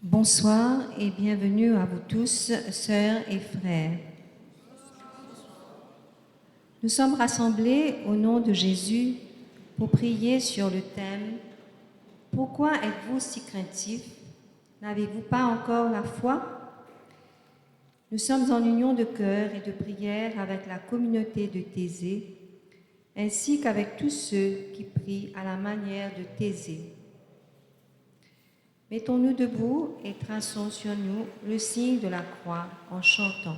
Bonsoir et bienvenue à vous tous, sœurs et frères. Nous sommes rassemblés au nom de Jésus pour prier sur le thème « Pourquoi êtes-vous si craintifs? N'avez-vous pas encore la foi ?» Nous sommes en union de cœur et de prière avec la communauté de Thésée, ainsi qu'avec tous ceux qui prient à la manière de Thésée. Mettons-nous debout et traçons sur nous le signe de la croix en chantant.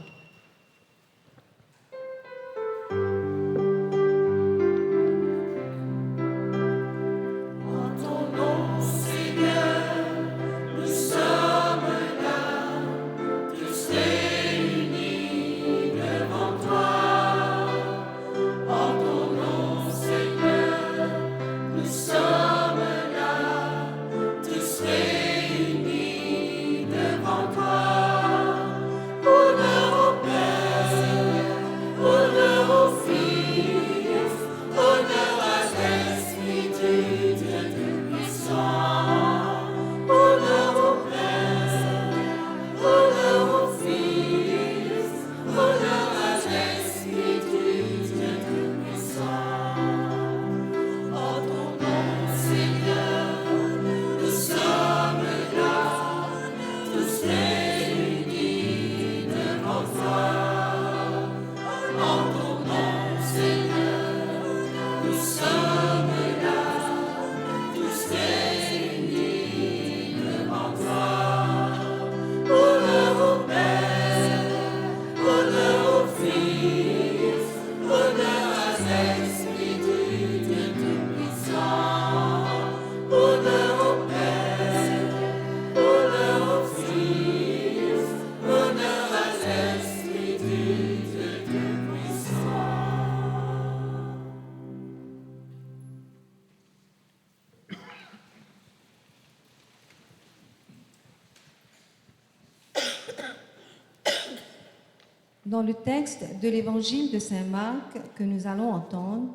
Dans le texte de l'évangile de saint Marc que nous allons entendre,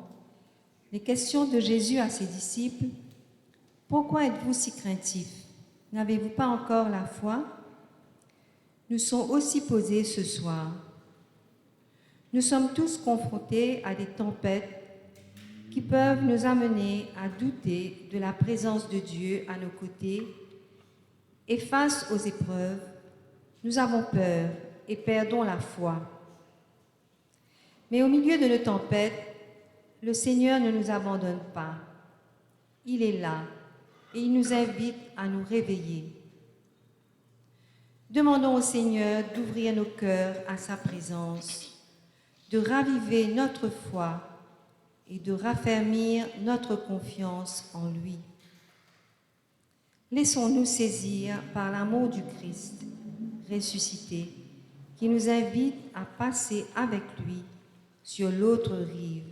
les questions de Jésus à ses disciples « Pourquoi êtes-vous si craintifs? N'avez-vous pas encore la foi ?» nous sont aussi posées ce soir. Nous sommes tous confrontés à des tempêtes qui peuvent nous amener à douter de la présence de Dieu à nos côtés, et face aux épreuves, nous avons peur et perdons la foi. Mais au milieu de nos tempêtes, le Seigneur ne nous abandonne pas. Il est là et il nous invite à nous réveiller. Demandons au Seigneur d'ouvrir nos cœurs à sa présence, de raviver notre foi et de raffermir notre confiance en lui. Laissons-nous saisir par l'amour du Christ ressuscité, qui nous invite à passer avec lui sur l'autre rive.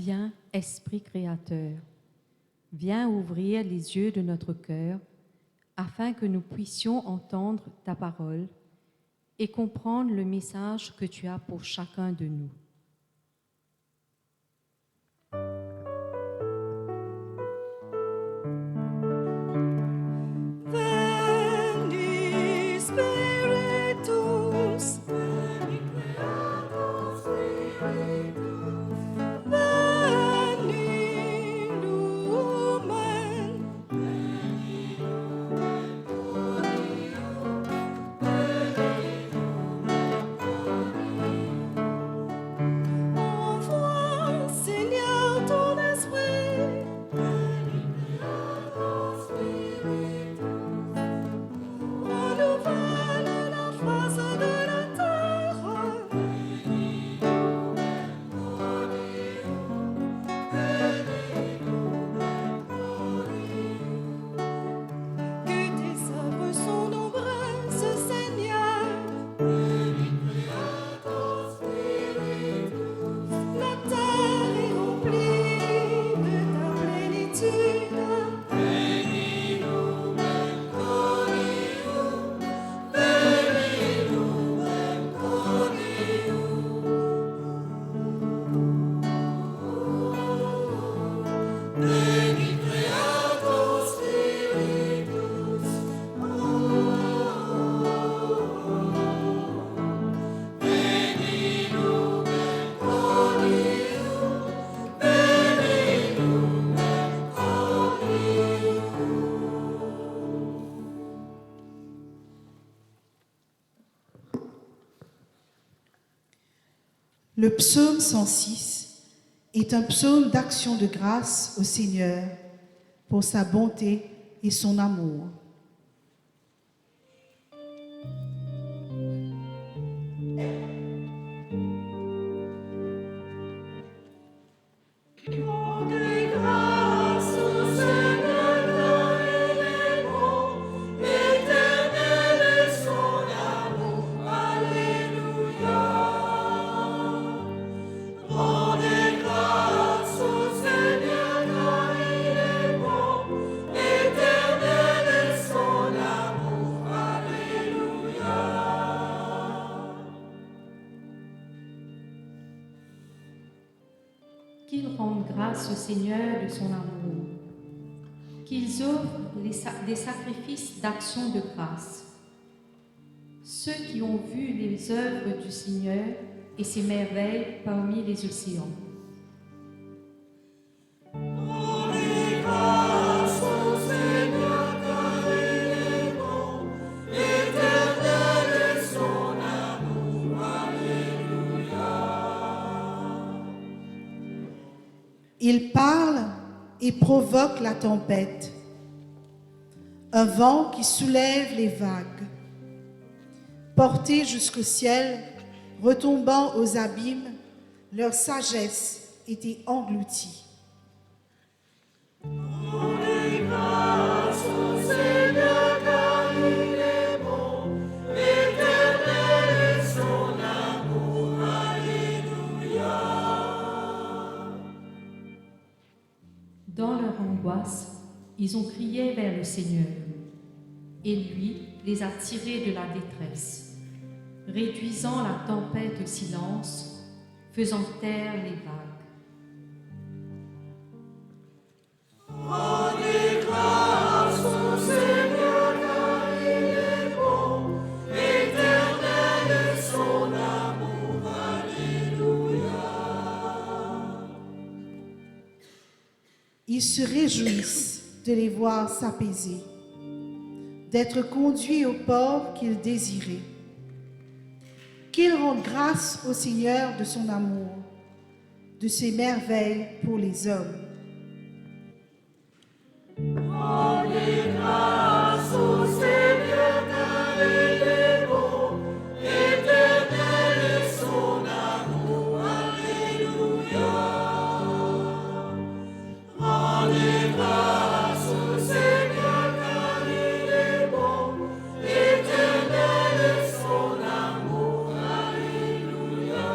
Viens, Esprit créateur, viens ouvrir les yeux de notre cœur afin que nous puissions entendre ta parole et comprendre le message que tu as pour chacun de nous. Le psaume 106 est un psaume d'action de grâce au Seigneur pour sa bonté et son amour. Qu'ils rendent grâce au Seigneur de son amour, qu'ils offrent des sacrifices d'action de grâce. Ceux qui ont vu les œuvres du Seigneur et ses merveilles parmi les océans. Il parle et provoque la tempête, un vent qui soulève les vagues, portés jusqu'au ciel, retombant aux abîmes, leur sagesse était engloutie. Dans leur angoisse, ils ont crié vers le Seigneur, et lui les a tirés de la détresse, réduisant la tempête au silence, faisant taire les vagues. Rendez grâce au Seigneur, car il est bon, éternel est son amour, alléluia. Ils se réjouissent de les voir s'apaiser, d'être conduits au port qu'ils désiraient. Qu'ils rendent grâce au Seigneur de son amour, de ses merveilles pour les hommes. Rendez grâce au Seigneur, car il est bon, éternel est son amour, alléluia. Rendez grâce au Seigneur, car il est bon, éternel est son amour, alléluia.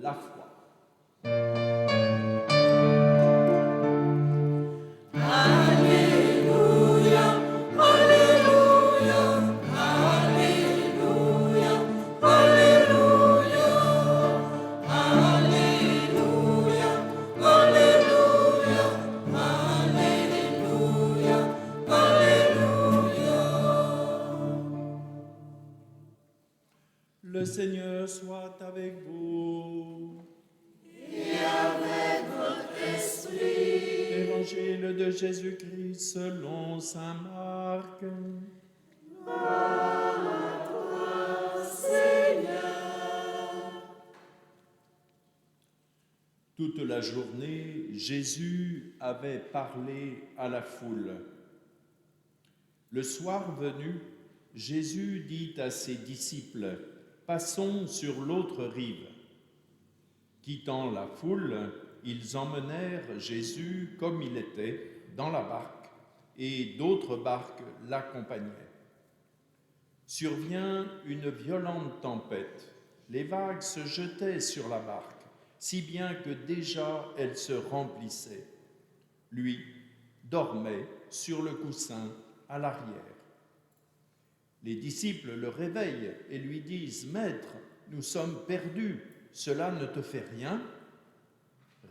la foi. Alléluia, Alléluia, Alléluia, Alléluia, Alléluia, Alléluia, Alléluia, Alléluia. Le Seigneur soit avec vous. Et avec votre esprit. Évangile de Jésus-Christ selon saint Marc. Toute la journée, Jésus avait parlé à la foule. Le soir venu, Jésus dit à ses disciples, « Passons sur l'autre rive. » Quittant la foule, ils emmenèrent Jésus comme il était dans la barque, et d'autres barques l'accompagnaient. Survient une violente tempête. Les vagues se jetaient sur la barque, si bien que déjà elle se remplissait. Lui dormait sur le coussin à l'arrière. Les disciples le réveillent et lui disent « Maître, nous sommes perdus, cela ne te fait rien ?»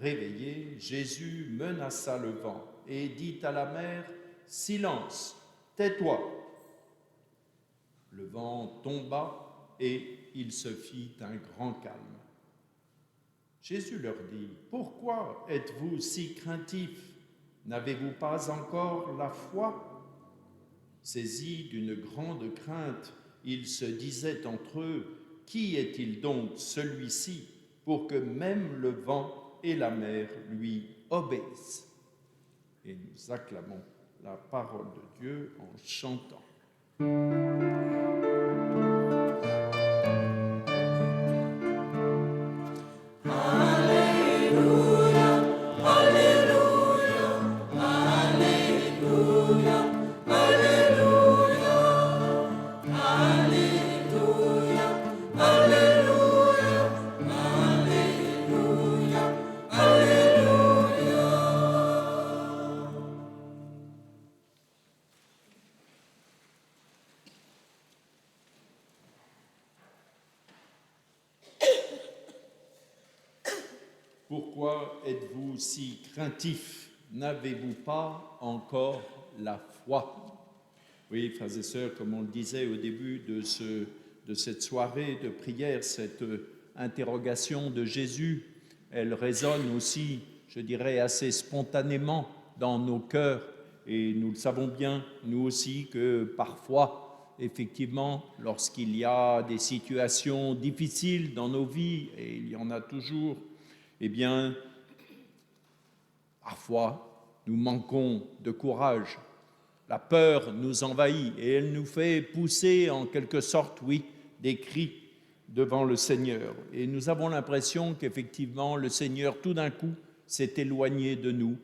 Réveillé, Jésus menaça le vent et dit à la mer « Silence, tais-toi !» Le vent tomba et il se fit un grand calme. Jésus leur dit « Pourquoi êtes-vous si craintifs? N'avez-vous pas encore la foi ?» Saisis d'une grande crainte, ils se disaient entre eux « Qui est-il donc celui-ci pour que même le vent et la mer lui obéissent ?» Et nous acclamons la parole de Dieu en chantant. Alléluia, Alléluia, Alléluia, Alléluia, Alléluia, Alléluia, Alléluia, Alléluia. Pourquoi êtes-vous si craintifs? N'avez-vous pas encore la foi? Oui, frères et sœurs, comme on le disait au début de cette soirée de prière, cette interrogation de Jésus, elle résonne aussi, je dirais, assez spontanément dans nos cœurs. Et nous le savons bien, nous aussi, que parfois, effectivement, lorsqu'il y a des situations difficiles dans nos vies, et il y en a toujours, eh bien, parfois, nous manquons de courage. La peur nous envahit et elle nous fait pousser, en quelque sorte, oui, des cris devant le Seigneur. Et nous avons l'impression qu'effectivement, le Seigneur, tout d'un coup, s'est éloigné de nous.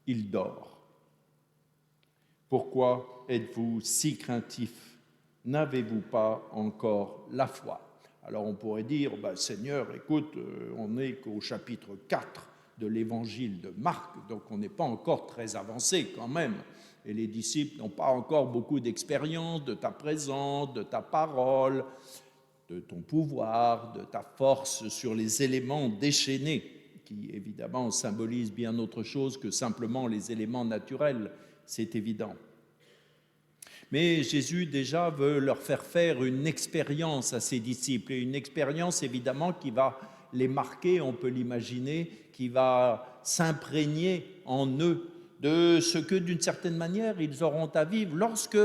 Il dort. Pourquoi êtes-vous si craintifs? N'avez-vous pas encore la foi? Alors on pourrait dire, Seigneur, écoute, on n'est qu'au chapitre 4 de l'évangile de Marc, donc on n'est pas encore très avancé quand même. Et les disciples n'ont pas encore beaucoup d'expérience de ta présence, de ta parole, de ton pouvoir, de ta force sur les éléments déchaînés, qui évidemment symbolisent bien autre chose que simplement les éléments naturels, c'est évident. Mais Jésus déjà veut leur faire une expérience à ses disciples, et une expérience évidemment qui va les marquer, on peut l'imaginer, qui va s'imprégner en eux de ce que d'une certaine manière ils auront à vivre lorsque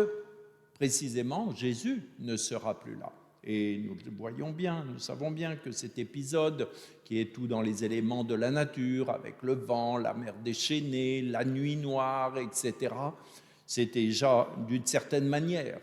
précisément Jésus ne sera plus là. Et nous le voyons bien, nous savons bien que cet épisode qui est tout dans les éléments de la nature, avec le vent, la mer déchaînée, la nuit noire, etc., c'est déjà, d'une certaine manière,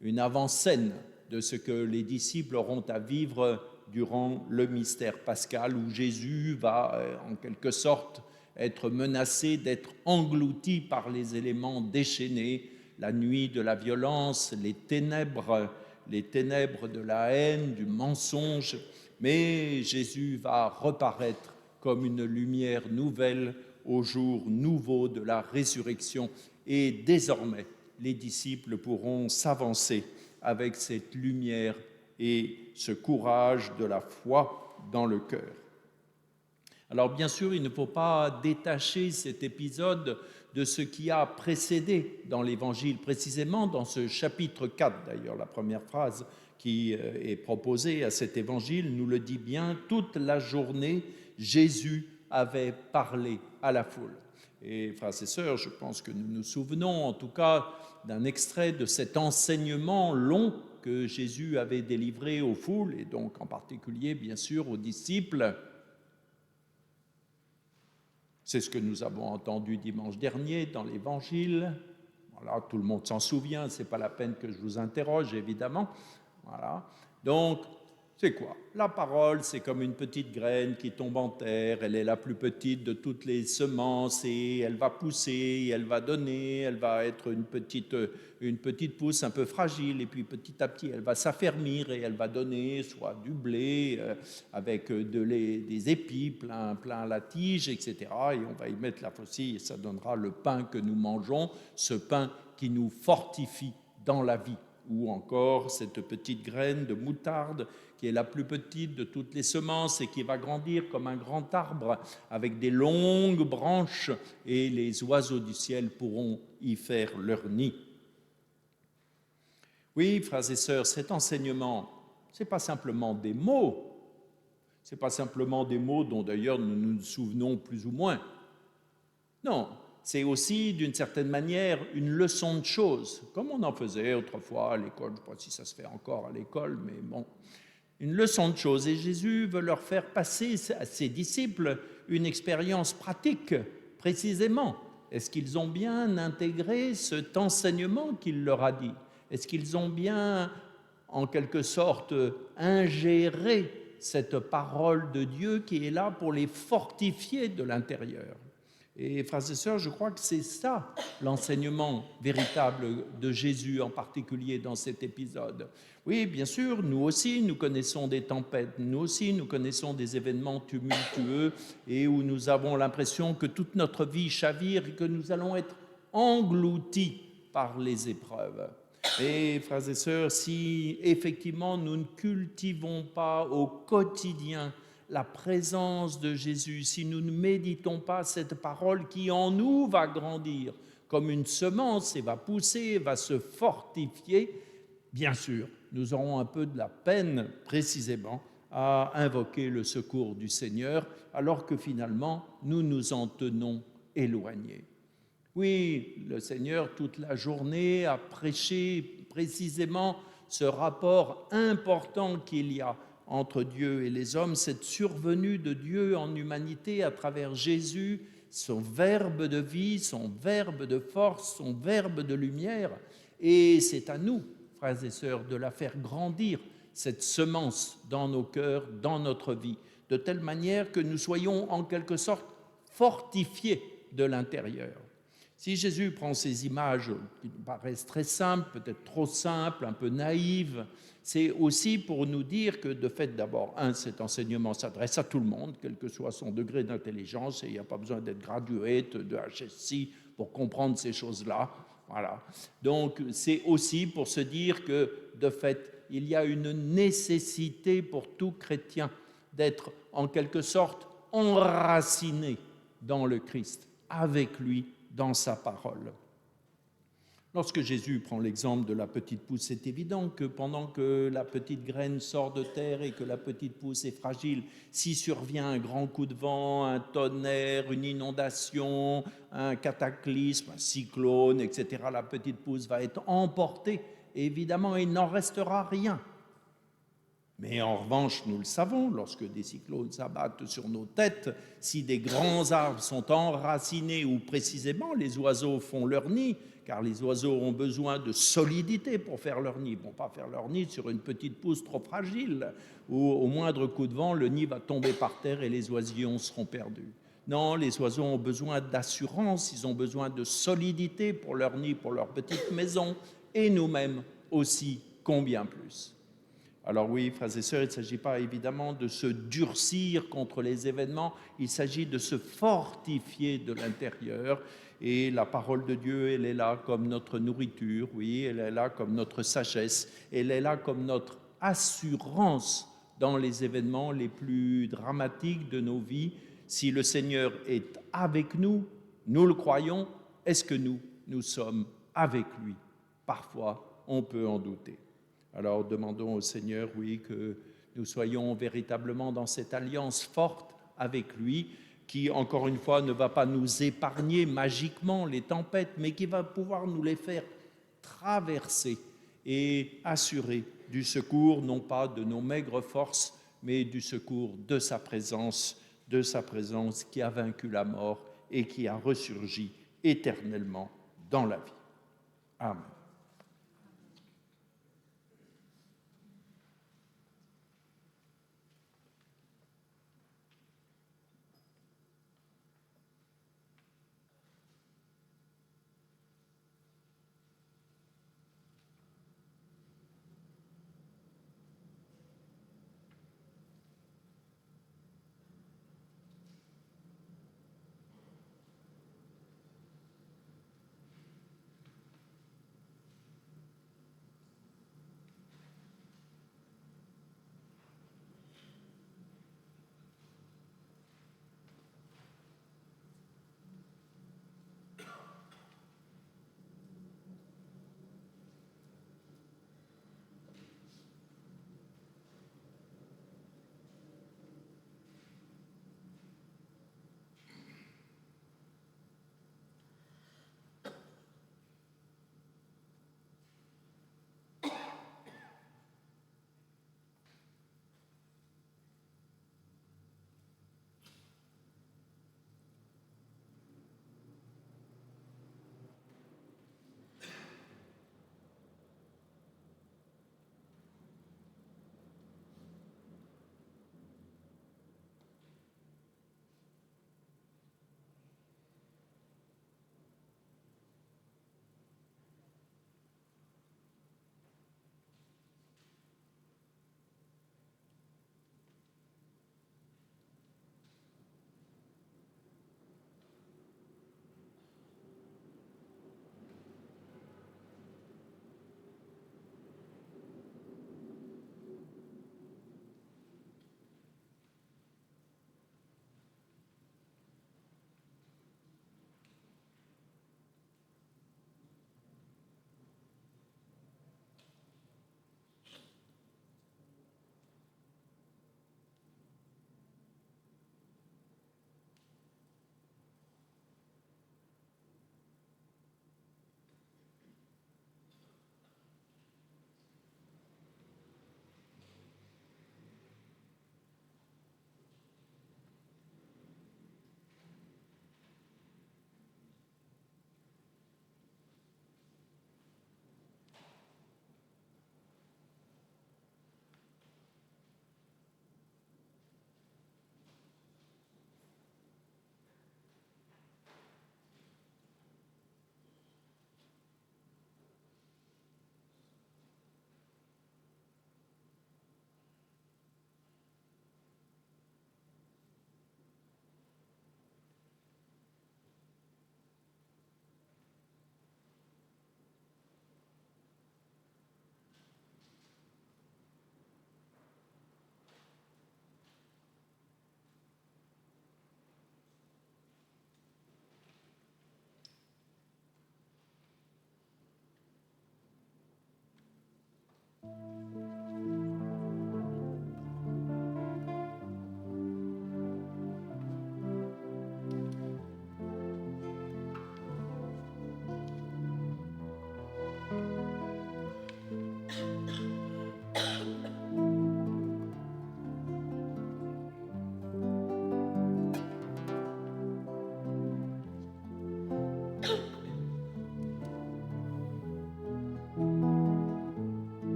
une avant-scène de ce que les disciples auront à vivre durant le mystère pascal, où Jésus va, en quelque sorte, être menacé d'être englouti par les éléments déchaînés, la nuit de la violence, les ténèbres de la haine, du mensonge, Mais Jésus va reparaître comme une lumière nouvelle au jour nouveau de la résurrection. Et désormais, les disciples pourront s'avancer avec cette lumière et ce courage de la foi dans le cœur. Alors bien sûr, il ne faut pas détacher cet épisode de ce qui a précédé dans l'Évangile, précisément dans ce chapitre 4. D'ailleurs, la première phrase qui est proposée à cet Évangile nous le dit bien. Toute la journée, Jésus avait parlé à la foule. Et frères et sœurs, je pense que nous nous souvenons en tout cas d'un extrait de cet enseignement long que Jésus avait délivré aux foules, et donc en particulier, bien sûr, aux disciples. C'est ce que nous avons entendu dimanche dernier dans l'Évangile. Voilà, tout le monde s'en souvient, ce n'est pas la peine que je vous interroge, évidemment. Voilà. Donc, c'est quoi? La parole, c'est comme une petite graine qui tombe en terre. Elle est la plus petite de toutes les semences et elle va pousser, elle va donner, elle va être une petite pousse un peu fragile. Et puis petit à petit, elle va s'affermir et elle va donner soit du blé avec des épis plein la tige, etc. Et on va y mettre la faucille et ça donnera le pain que nous mangeons, ce pain qui nous fortifie dans la vie. Ou encore cette petite graine de moutarde qui est la plus petite de toutes les semences et qui va grandir comme un grand arbre avec des longues branches et les oiseaux du ciel pourront y faire leur nid. Oui, frères et sœurs, cet enseignement, ce n'est pas simplement des mots, ce n'est pas simplement des mots dont d'ailleurs nous nous souvenons plus ou moins. Non, c'est aussi, d'une certaine manière, une leçon de choses, comme on en faisait autrefois à l'école. Je ne sais pas si ça se fait encore à l'école, mais bon, une leçon de choses. Et Jésus veut leur faire passer à ses disciples une expérience pratique, précisément. Est-ce qu'ils ont bien intégré cet enseignement qu'il leur a dit? Est-ce qu'ils ont bien, en quelque sorte, ingéré cette parole de Dieu qui est là pour les fortifier de l'intérieur? Et frères et sœurs, je crois que c'est ça l'enseignement véritable de Jésus, en particulier dans cet épisode. Oui, bien sûr, nous aussi, nous connaissons des tempêtes, nous aussi, nous connaissons des événements tumultueux et où nous avons l'impression que toute notre vie chavire et que nous allons être engloutis par les épreuves. Et frères et sœurs, si effectivement nous ne cultivons pas au quotidien la présence de Jésus, si nous ne méditons pas cette parole qui en nous va grandir comme une semence et va pousser, va se fortifier, bien sûr, nous aurons un peu de la peine précisément à invoquer le secours du Seigneur, alors que finalement nous nous en tenons éloignés. Oui, le Seigneur toute la journée a prêché précisément ce rapport important qu'il y a entre Dieu et les hommes, cette survenue de Dieu en humanité à travers Jésus, son verbe de vie, son verbe de force, son verbe de lumière. Et c'est à nous, frères et sœurs, de la faire grandir, cette semence dans nos cœurs, dans notre vie, de telle manière que nous soyons en quelque sorte fortifiés de l'intérieur. Si Jésus prend ces images qui nous paraissent très simples, peut-être trop simples, un peu naïves, c'est aussi pour nous dire que, de fait, d'abord, cet enseignement s'adresse à tout le monde, quel que soit son degré d'intelligence, et il n'y a pas besoin d'être graduate de HSI pour comprendre ces choses-là. Voilà. Donc, c'est aussi pour se dire que, de fait, il y a une nécessité pour tout chrétien d'être, en quelque sorte, enraciné dans le Christ, avec lui, dans sa parole. Lorsque Jésus prend l'exemple de la petite pousse, c'est évident que pendant que la petite graine sort de terre et que la petite pousse est fragile, si survient un grand coup de vent, un tonnerre, une inondation, un cataclysme, un cyclone, etc., la petite pousse va être emportée. Et évidemment, il n'en restera rien. Mais en revanche, nous le savons, lorsque des cyclones s'abattent sur nos têtes, si des grands arbres sont enracinés où précisément les oiseaux font leur nid, car les oiseaux ont besoin de solidité pour faire leur nid. Ils ne vont pas faire leur nid sur une petite pousse trop fragile, où au moindre coup de vent, le nid va tomber par terre et les oisillons seront perdus. Non, les oiseaux ont besoin d'assurance, ils ont besoin de solidité pour leur nid, pour leur petite maison, et nous-mêmes aussi, combien plus. Alors oui, frères et sœurs, il ne s'agit pas évidemment de se durcir contre les événements, il s'agit de se fortifier de l'intérieur. Et la parole de Dieu, elle est là comme notre nourriture, oui, elle est là comme notre sagesse, elle est là comme notre assurance dans les événements les plus dramatiques de nos vies. Si le Seigneur est avec nous, nous le croyons, est-ce que nous sommes avec lui? Parfois, on peut en douter. Alors demandons au Seigneur, oui, que nous soyons véritablement dans cette alliance forte avec lui, qui, encore une fois, ne va pas nous épargner magiquement les tempêtes, mais qui va pouvoir nous les faire traverser et assurer du secours, non pas de nos maigres forces, mais du secours de sa présence qui a vaincu la mort et qui a ressurgi éternellement dans la vie. Amen.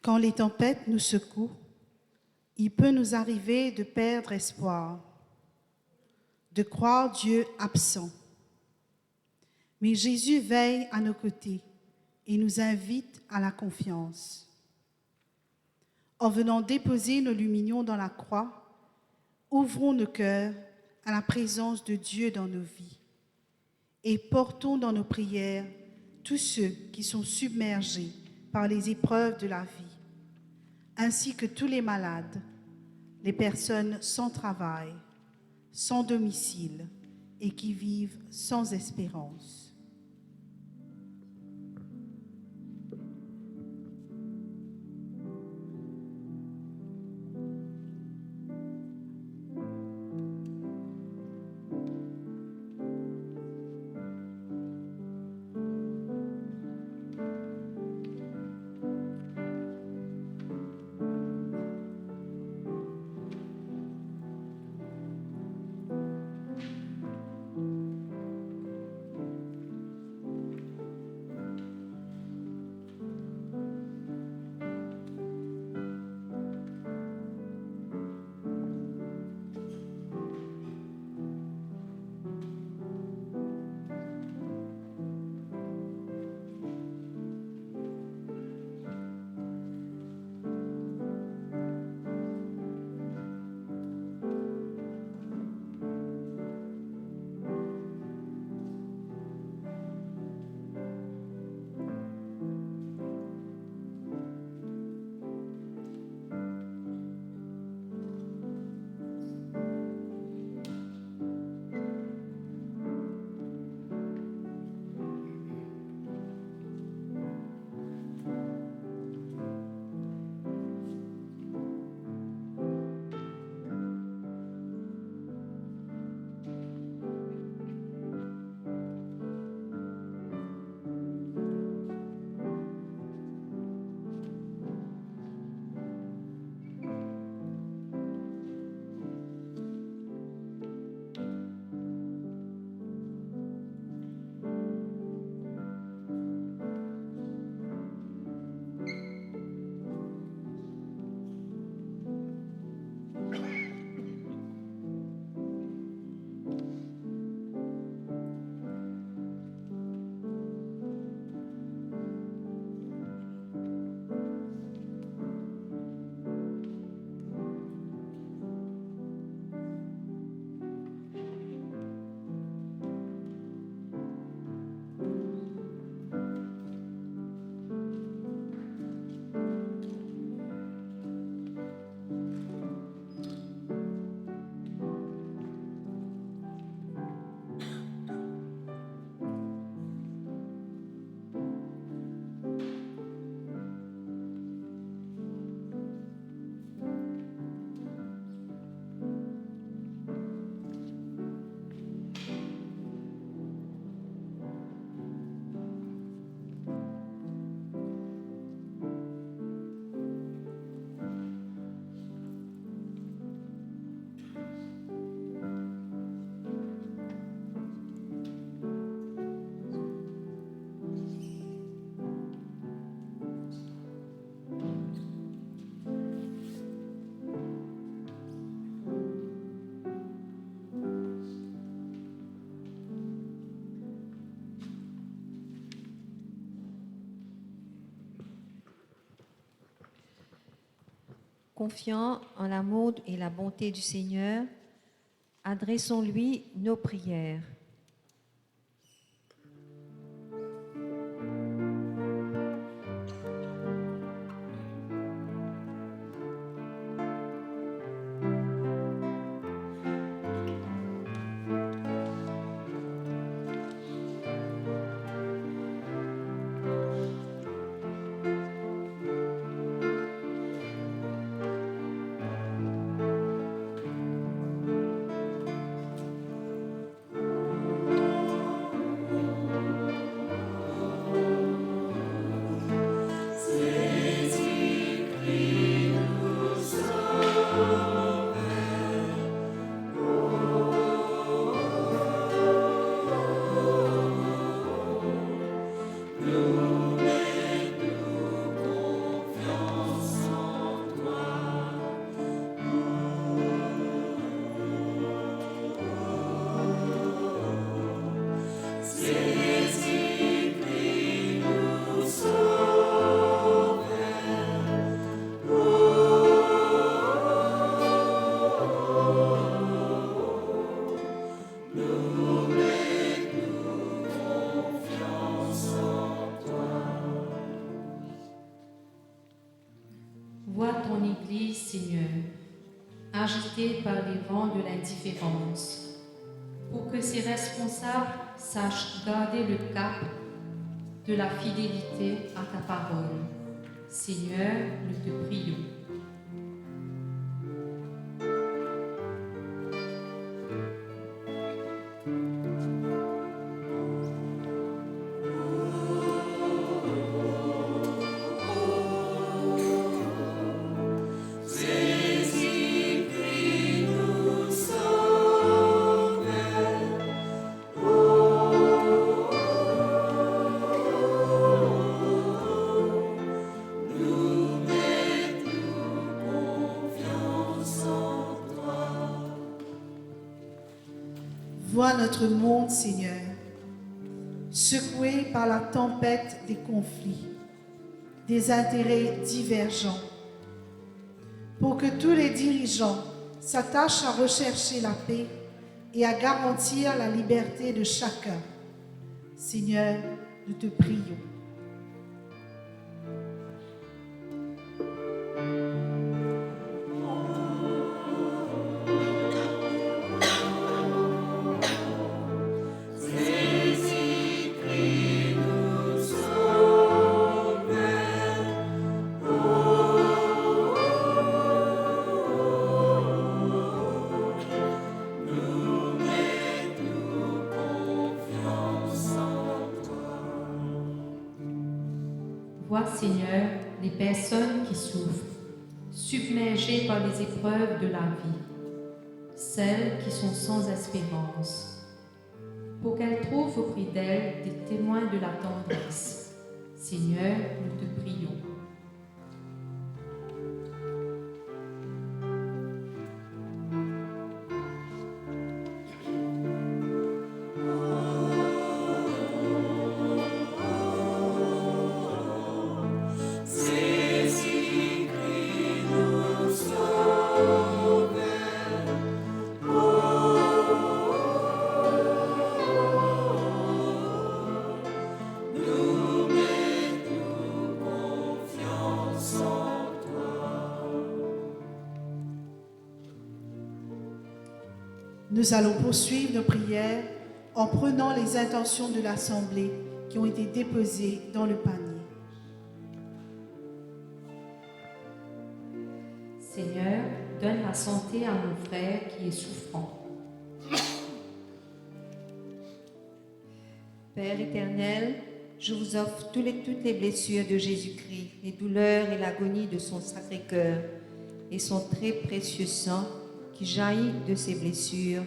Quand les tempêtes nous secouent, il peut nous arriver de perdre espoir, de croire Dieu absent. Mais Jésus veille à nos côtés et nous invite à la confiance. En venant déposer nos luminions dans la croix, ouvrons nos cœurs à la présence de Dieu dans nos vies et portons dans nos prières tous ceux qui sont submergés par les épreuves de la vie, ainsi que tous les malades, les personnes sans travail, sans domicile et qui vivent sans espérance. Confiant en l'amour et la bonté du Seigneur, adressons-lui nos prières. agité par les vents de l'indifférence, pour que ses responsables sachent garder le cap de la fidélité à ta parole. Seigneur, nous te prions. Vois notre monde, Seigneur, secoué par la tempête des conflits, des intérêts divergents, pour que tous les dirigeants s'attachent à rechercher la paix et à garantir la liberté de chacun. Seigneur, nous te prions. Vois, Seigneur, les personnes qui souffrent, submergées par les épreuves de la vie, celles qui sont sans espérance, pour qu'elles trouvent auprès d'elles des témoins de la tendresse. Seigneur, nous te prions. Nous allons poursuivre nos prières en prenant les intentions de l'Assemblée qui ont été déposées dans le panier. Seigneur, donne la santé à mon frère qui est souffrant. Père éternel, je vous offre toutes les blessures de Jésus-Christ, les douleurs et l'agonie de son sacré cœur et son très précieux sang qui jaillit de ces blessures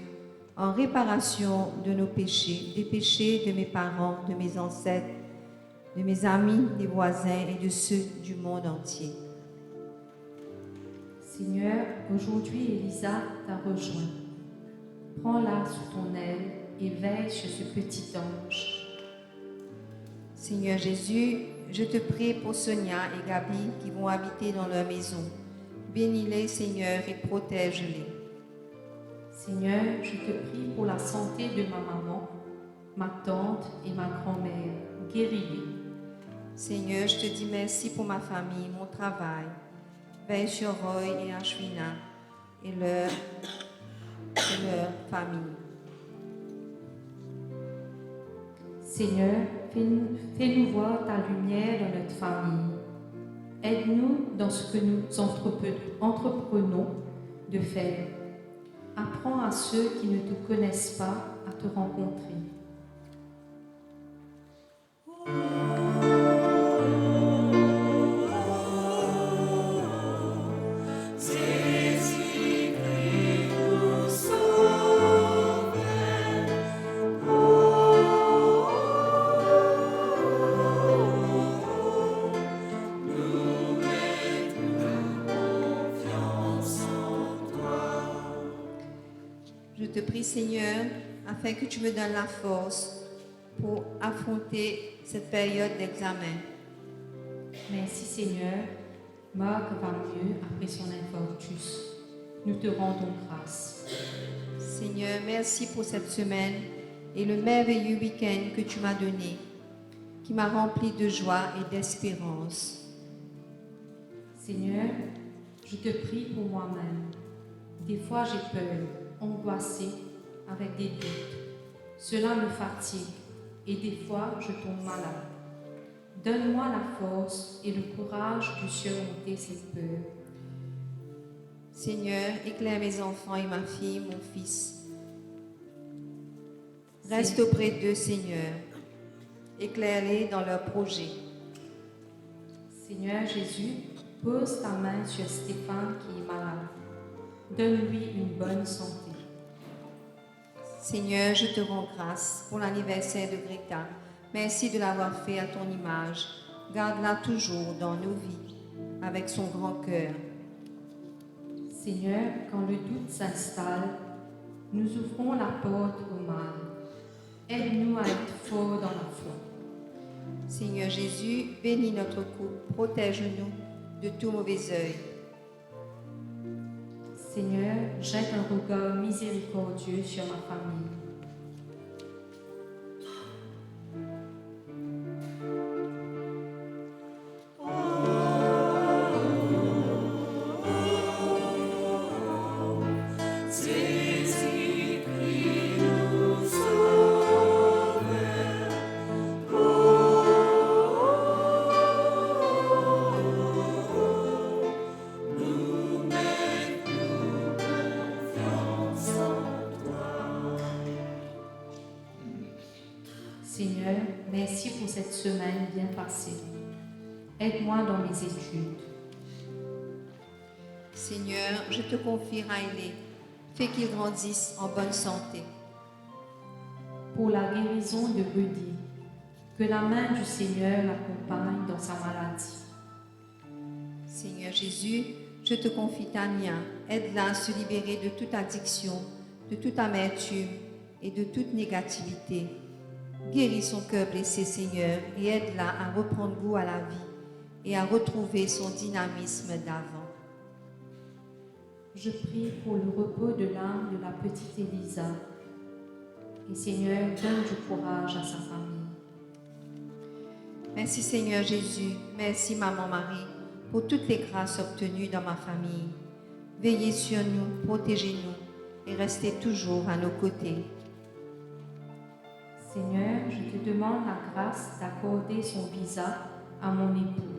en réparation de nos péchés, des péchés de mes parents, de mes ancêtres, de mes amis, des voisins et de ceux du monde entier. Seigneur, aujourd'hui Elisa t'a rejoint. Prends-la sous ton aile et veille sur ce petit ange. Seigneur Jésus, je te prie pour Sonia et Gabi qui vont habiter dans leur maison. Bénis-les, Seigneur, et protège-les. Seigneur, je te prie pour la santé de ma maman, ma tante et ma grand-mère. Guéris-les. Seigneur, je te dis merci pour ma famille, mon travail. Veille sur Roy et Ashwina et leur famille. Seigneur, fais-nous voir ta lumière dans notre famille. Aide-nous dans ce que nous entreprenons de faire. Apprends à ceux qui ne te connaissent pas à te rencontrer. Je te prie, Seigneur, afin que tu me donnes la force pour affronter cette période d'examen. Merci Seigneur, Marc va mieux après son infarctus. Nous te rendons grâce. Seigneur, merci pour cette semaine et le merveilleux week-end que tu m'as donné, qui m'a rempli de joie et d'espérance. Seigneur, je te prie pour moi-même. Des fois j'ai peur, angoissée, avec des doutes. Cela me fatigue et des fois je tombe malade. Donne-moi la force et le courage de surmonter cette peur. Seigneur, éclaire mes enfants et ma fille, mon fils. Reste auprès d'eux, Seigneur. Éclaire-les dans leurs projets. Seigneur Jésus, pose ta main sur Stéphane qui est malade. Donne-lui une bonne santé. Seigneur, je te rends grâce pour l'anniversaire de Greta. Merci de l'avoir fait à ton image. Garde-la toujours dans nos vies, avec son grand cœur. Seigneur, quand le doute s'installe, nous ouvrons la porte au mal. Aide-nous à être forts dans la foi. Seigneur Jésus, bénis notre couple, protège-nous de tout mauvais œil. Seigneur, jette un regard miséricordieux sur ma famille. Jésus-Christ nous sauve. Nous mettons confiance en toi. Seigneur, merci pour cette semaine bien passée. Aide-moi dans mes études. Seigneur, je te confie Riley. Fais qu'il grandisse en bonne santé. Pour la guérison de Rudy, que la main du Seigneur l'accompagne dans sa maladie. Seigneur Jésus, je te confie Tania. Aide-la à se libérer de toute addiction, de toute amertume et de toute négativité. Guéris son cœur blessé, Seigneur, et aide-la à reprendre goût à la vie et à retrouver son dynamisme d'avant. Je prie pour le repos de l'âme de la petite Elisa. Et Seigneur, donne du courage à sa famille. Merci Seigneur Jésus, merci Maman Marie pour toutes les grâces obtenues dans ma famille. Veillez sur nous, protégez-nous et restez toujours à nos côtés. Seigneur, je te demande la grâce d'accorder son visa à mon époux.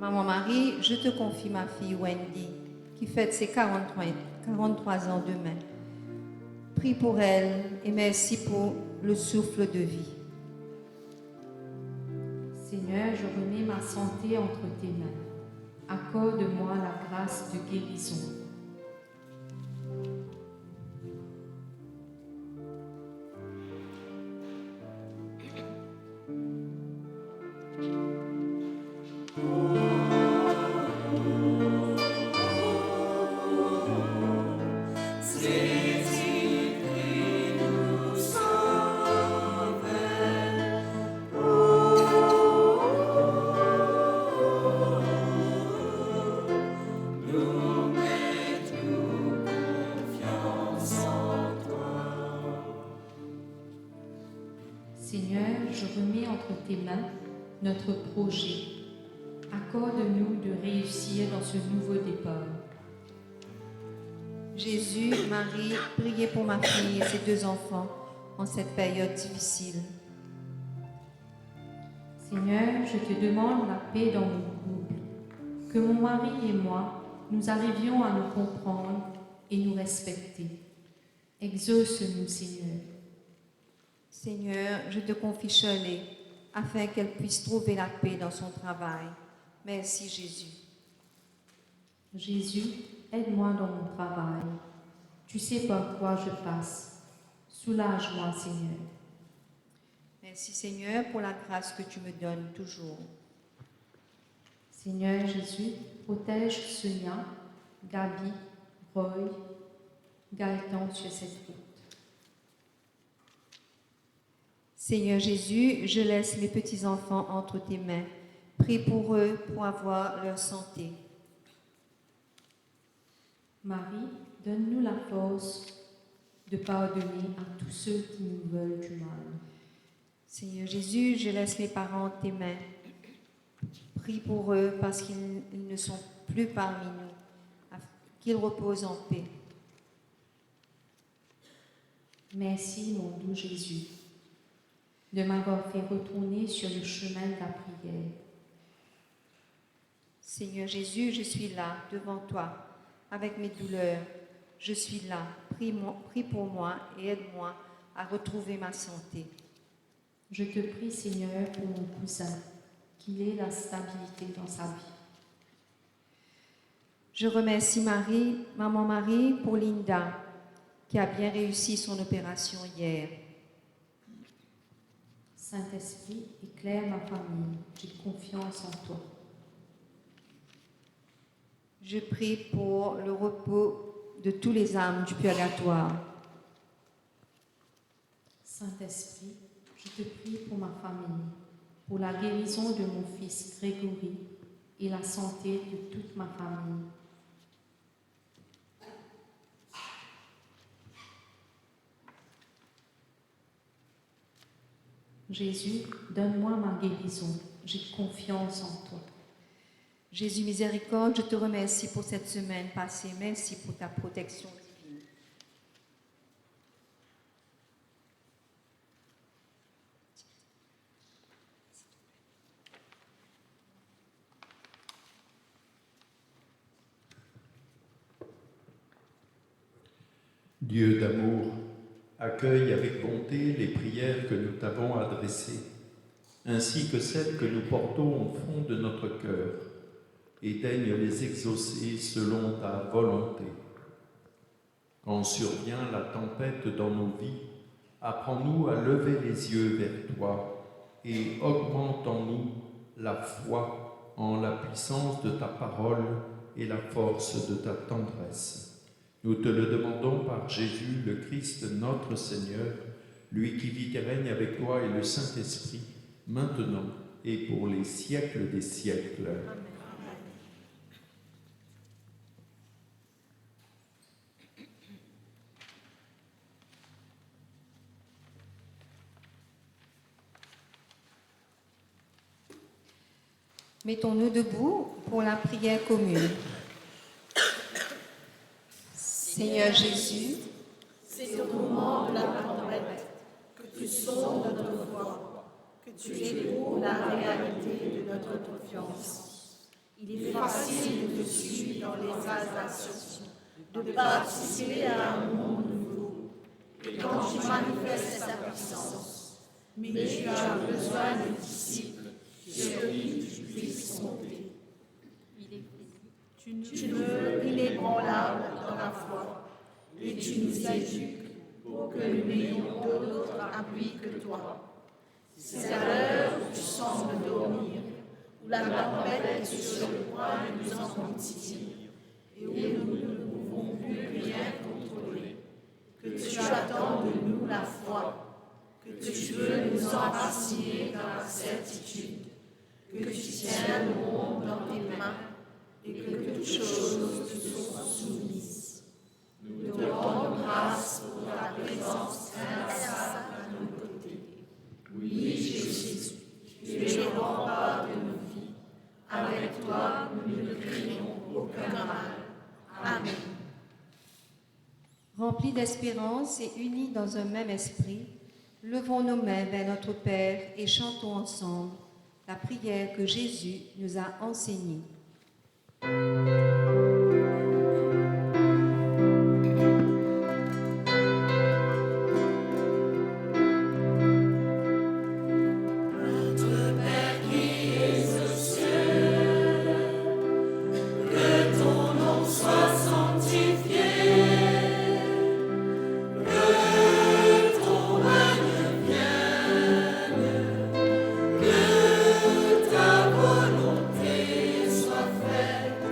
Maman Marie, je te confie ma fille Wendy, qui fête ses 43 ans demain. Prie pour elle et merci pour le souffle de vie. Seigneur, je remets ma santé entre tes mains. Accorde-moi la grâce de guérison. Jésus-Christ nous sauve. Nous mettons confiance en toi. Seigneur, je remets entre tes mains notre projet. Accorde-nous de réussir dans ce nouveau départ. Jésus, Marie, priez pour ma fille et ses 2 enfants en cette période difficile. Seigneur, je te demande la paix dans mon couple. Que mon mari et moi, nous arrivions à nous comprendre et nous respecter. Exauce-nous, Seigneur. Seigneur, je te confie Shirley, afin qu'elle puisse trouver la paix dans son travail. Merci Jésus. Jésus, aide-moi dans mon travail. Tu sais par quoi je passe. Soulage-moi, Seigneur. Merci Seigneur pour la grâce que tu me donnes toujours. Seigneur Jésus, protège Sonia, Gabi, Roy, Gaëtan sur cette route. Seigneur Jésus, je laisse mes petits-enfants entre tes mains. Prie pour eux pour avoir leur santé. Marie, donne-nous la force de pardonner à tous ceux qui nous veulent du mal. Seigneur Jésus, je laisse mes parents entre tes mains. Prie pour eux parce qu'ils ne sont plus parmi nous. qu'il repose en paix. Merci, mon doux Jésus, de m'avoir fait retourner sur le chemin de la prière. Seigneur Jésus, je suis là, devant toi, avec mes douleurs. Je suis là. Prie pour moi et aide-moi à retrouver ma santé. Je te prie, Seigneur, pour mon cousin, qu'il ait la stabilité dans sa vie. Je remercie Maman Marie, pour Linda, qui a bien réussi son opération hier. Saint-Esprit, éclaire ma famille. J'ai confiance en toi. Je prie pour le repos de tous les âmes du purgatoire. Saint-Esprit, je te prie pour ma famille, pour la guérison de mon fils Grégory et la santé de toute ma famille. Jésus, donne-moi ma guérison. J'ai confiance en toi. Jésus miséricorde, je te remercie pour cette semaine passée. Merci pour ta protection divine. Dieu d'amour, accueille avec bonté les prières que nous t'avons adressées, ainsi que celles que nous portons au fond de notre cœur, et daigne les exaucer selon ta volonté. Quand survient la tempête dans nos vies, apprends-nous à lever les yeux vers toi et augmente en nous la foi en la puissance de ta parole et la force de ta tendresse. Nous te le demandons par Jésus, le Christ, notre Seigneur, lui qui vit et règne avec toi et le Saint-Esprit, maintenant et pour les siècles des siècles. Amen. Mettons-nous debout pour la prière commune. Seigneur Jésus, c'est au moment de la tempête que tu sondes notre foi, que tu éprouves la réalité de notre confiance. Il est facile de te suivre dans les actions, de participer à un monde nouveau, et quand tu manifestes ta puissance, mais tu as besoin de disciples sur qui tu puisses compter. Tu demeures inébranlable dans la foi, et tu nous éduques pour que nous n'ayons d'autre appui que toi. C'est à l'heure où tu sembles dormir, où la tempête est sur le point de nous engloutir, et où nous ne pouvons plus rien contrôler, que tu attends de nous la foi, que tu veux nous enraciner dans la certitude, que tu tiens le monde dans tes mains, et que toutes choses te sont soumises. Nous te rendons grâce pour ta présence inlassable à nos côtés. Oui, Jésus, tu es le rempart de nos vies. Avec toi, nous ne craignons aucun mal. Amen. Remplis d'espérance et unis dans un même esprit, levons nos mains vers notre Père et chantons ensemble la prière que Jésus nous a enseignée. Soit faite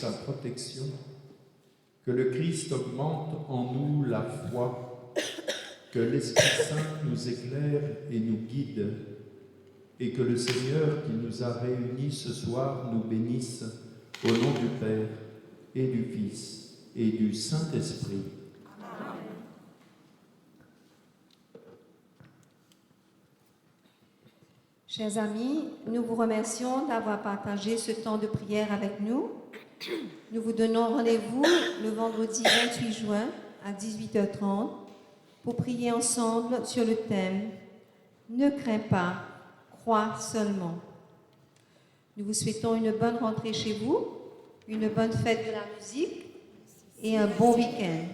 sa protection, que le Christ augmente en nous la foi, que l'Esprit Saint nous éclaire et nous guide, et que le Seigneur qui nous a réunis ce soir nous bénisse au nom du Père et du Fils et du Saint-Esprit. Chers amis, nous vous remercions d'avoir partagé ce temps de prière avec nous. Nous vous donnons rendez-vous le vendredi 28 juin à 18h30 pour prier ensemble sur le thème « Ne crains pas, crois seulement ». Nous vous souhaitons une bonne rentrée chez vous, une bonne fête de la musique et un bon week-end.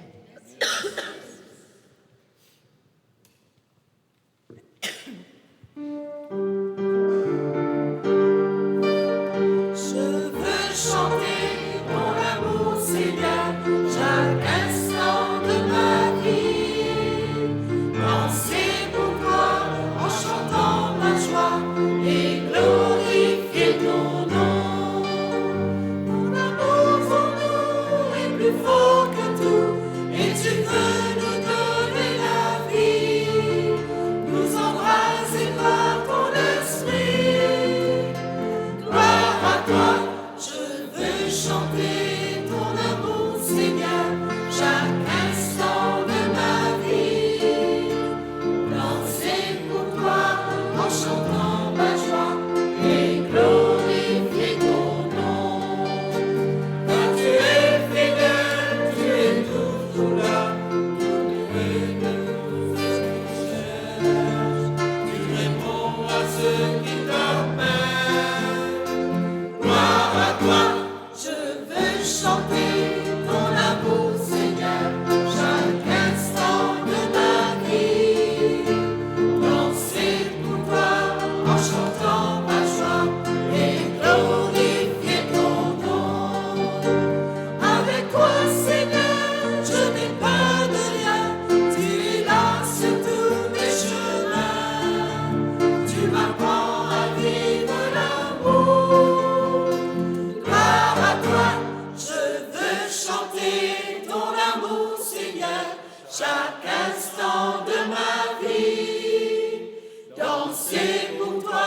Chaque instant de ma vie, danser pour toi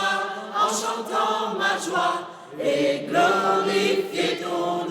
en chantant ma joie et glorifier ton nom.